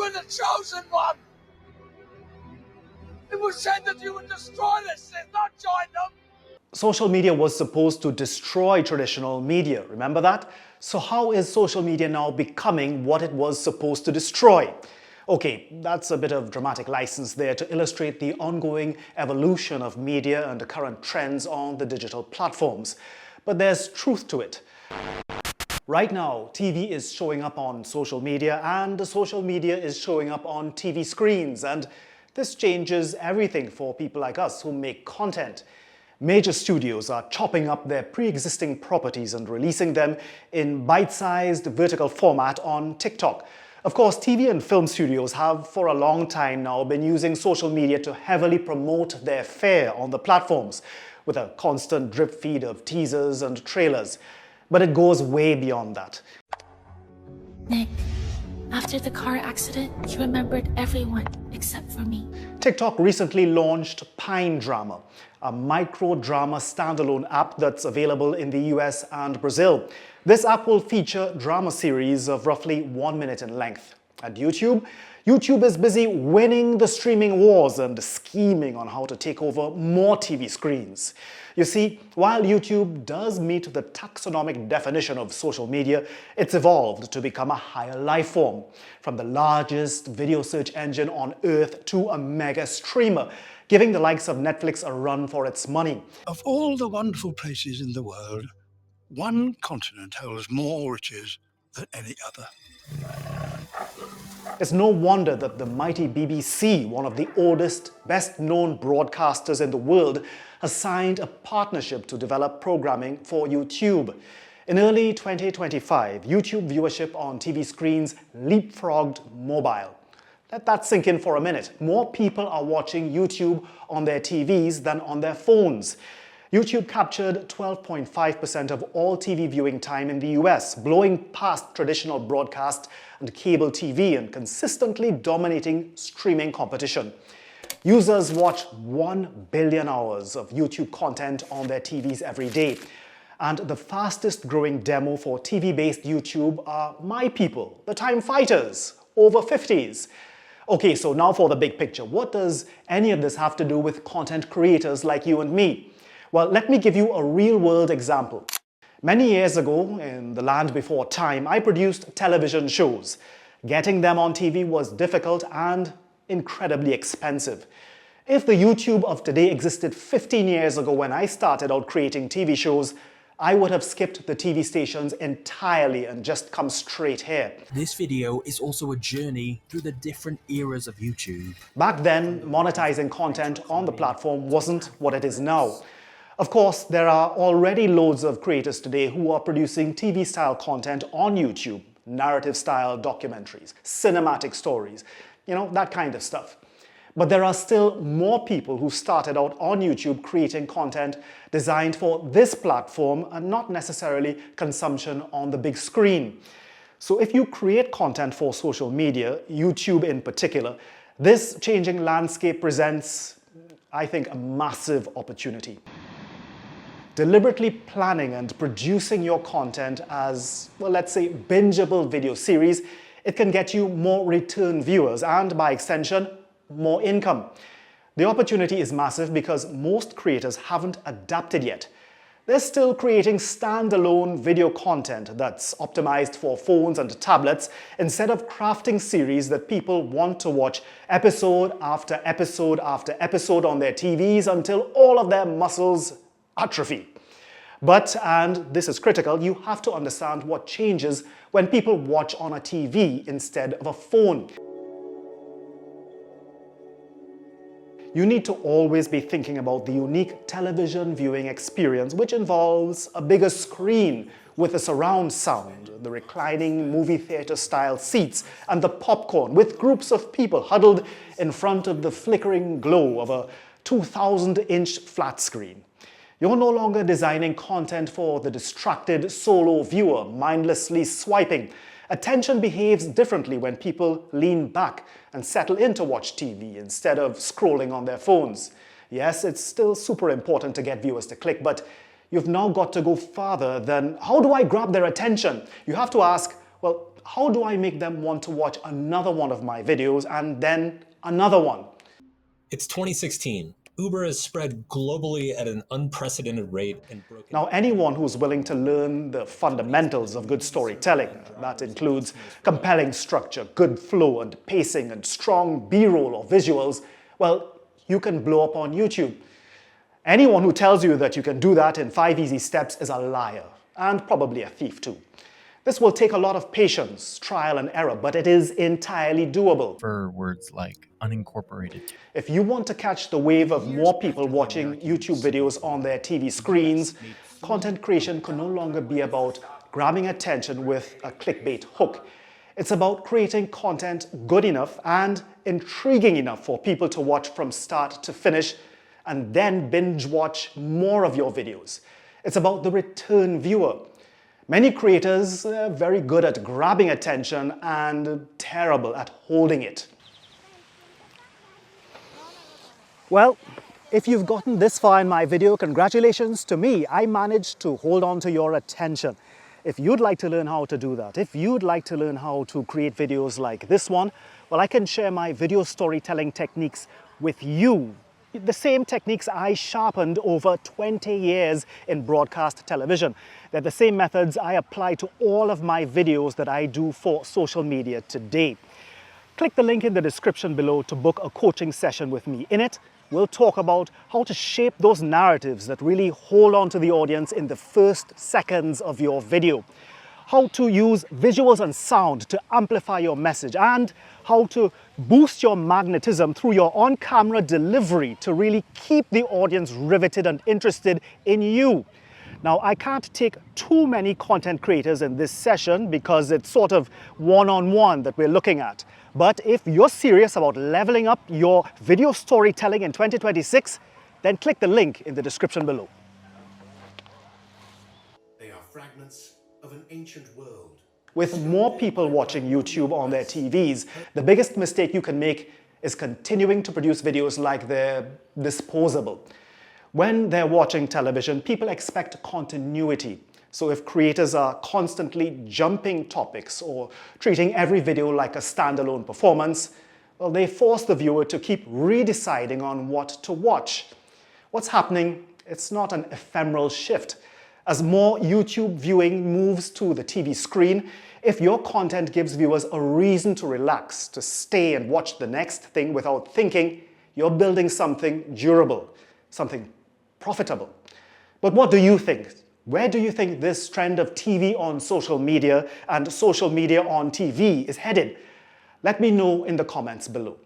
were the chosen one. It was said that you would destroy this, not join them. Social media was supposed to destroy traditional media, remember that? So how is social media now becoming what it was supposed to destroy? Okay, that's a bit of dramatic license there to illustrate the ongoing evolution of media and the current trends on the digital platforms. But there's truth to it. Right now, TV is showing up on social media and the social media is showing up on TV screens, and this changes everything for people like us who make content. Major studios are chopping up their pre-existing properties and releasing them in bite-sized vertical format on TikTok. Of course, TV and film studios have for a long time now been using social media to heavily promote their fare on the platforms, with a constant drip feed of teasers and trailers. But it goes way beyond that. Nick, after the car accident, you remembered everyone except for me. TikTok recently launched Pine Drama, a micro-drama standalone app that's available in the US and Brazil. This app will feature drama series of roughly 1 minute in length. At YouTube is busy winning the streaming wars and scheming on how to take over more TV screens. You see, while YouTube does meet the taxonomic definition of social media, it's evolved to become a higher life form, from the largest video search engine on earth to a mega streamer, giving the likes of Netflix a run for its money. Of all the wonderful places in the world, one continent holds more riches than any other. It's no wonder that the mighty BBC, one of the oldest, best-known broadcasters in the world, has signed a partnership to develop programming for YouTube. In early 2025, YouTube viewership on TV screens leapfrogged mobile. Let that sink in for a minute. More people are watching YouTube on their TVs than on their phones. YouTube captured 12.5% of all TV viewing time in the US, blowing past traditional broadcast and cable TV and consistently dominating streaming competition. Users watch 1 billion hours of YouTube content on their TVs every day. And the fastest growing demo for TV-based YouTube are my people, the time fighters, over 50s. Okay, so now for the big picture. What does any of this have to do with content creators like you and me? Well, let me give you a real-world example. Many years ago, in the land before time, I produced television shows. Getting them on TV was difficult and incredibly expensive. If the YouTube of today existed 15 years ago when I started out creating TV shows, I would have skipped the TV stations entirely and just come straight here. This video is also a journey through the different eras of YouTube. Back then, monetizing content on the platform wasn't what it is now. Of course, there are already loads of creators today who are producing TV-style content on YouTube, narrative-style documentaries, cinematic stories, that kind of stuff. But there are still more people who started out on YouTube creating content designed for this platform and not necessarily consumption on the big screen. So if you create content for social media, YouTube in particular, this changing landscape presents, I think, a massive opportunity. Deliberately planning and producing your content as, well, let's say, bingeable video series, it can get you more return viewers and, by extension, more income. The opportunity is massive because most creators haven't adapted yet. They're still creating standalone video content that's optimized for phones and tablets instead of crafting series that people want to watch episode after episode after episode on their TVs until all of their muscles atrophy. But, and this is critical, you have to understand what changes when people watch on a TV instead of a phone. You need to always be thinking about the unique television viewing experience, which involves a bigger screen with a surround sound, the reclining movie theater style seats, and the popcorn with groups of people huddled in front of the flickering glow of a 2,000-inch flat screen. You're no longer designing content for the distracted solo viewer mindlessly swiping. Attention behaves differently when people lean back and settle in to watch TV instead of scrolling on their phones. Yes, it's still super important to get viewers to click, but you've now got to go farther than how do I grab their attention? You have to ask, well, how do I make them want to watch another one of my videos and then another one? It's 2016. Uber has spread globally at an unprecedented rate and broken. Now, anyone who's willing to learn the fundamentals of good storytelling, that includes compelling structure, good flow and pacing, and strong B-roll or visuals, well, you can blow up on YouTube. Anyone who tells you that you can do that in 5 easy steps is a liar, and probably a thief too. This will take a lot of patience, trial and error, but it is entirely doable. For words like unincorporated. If you want to catch the wave of more people watching YouTube videos on their TV screens, content creation can no longer be about grabbing attention with a clickbait hook. It's about creating content good enough and intriguing enough for people to watch from start to finish and then binge watch more of your videos. It's about the return viewer. Many creators are very good at grabbing attention and terrible at holding it. Well, if you've gotten this far in my video, congratulations to me. I managed to hold on to your attention. If you'd like to learn how to do that, if you'd like to learn how to create videos like this one, well, I can share my video storytelling techniques with you. The same techniques I sharpened over 20 years in broadcast television. They're the same methods I apply to all of my videos that I do for social media today. Click the link in the description below to book a coaching session with me. In it, we'll talk about how to shape those narratives that really hold on to the audience in the first seconds of your video, how to use visuals and sound to amplify your message, and how to boost your magnetism through your on-camera delivery to really keep the audience riveted and interested in you. Now, I can't take too many content creators in this session because it's sort of one-on-one that we're looking at. But if you're serious about leveling up your video storytelling in 2026, then click the link in the description below. They are fragments of an ancient world. With more people watching YouTube on their TVs, the biggest mistake you can make is continuing to produce videos like they're disposable. When they're watching television, people expect continuity. So if creators are constantly jumping topics or treating every video like a standalone performance, well, they force the viewer to keep redeciding on what to watch. What's happening? It's not an ephemeral shift. As more YouTube viewing moves to the TV screen, if your content gives viewers a reason to relax, to stay and watch the next thing without thinking, you're building something durable, something profitable. But what do you think? Where do you think this trend of TV on social media and social media on TV is headed? Let me know in the comments below.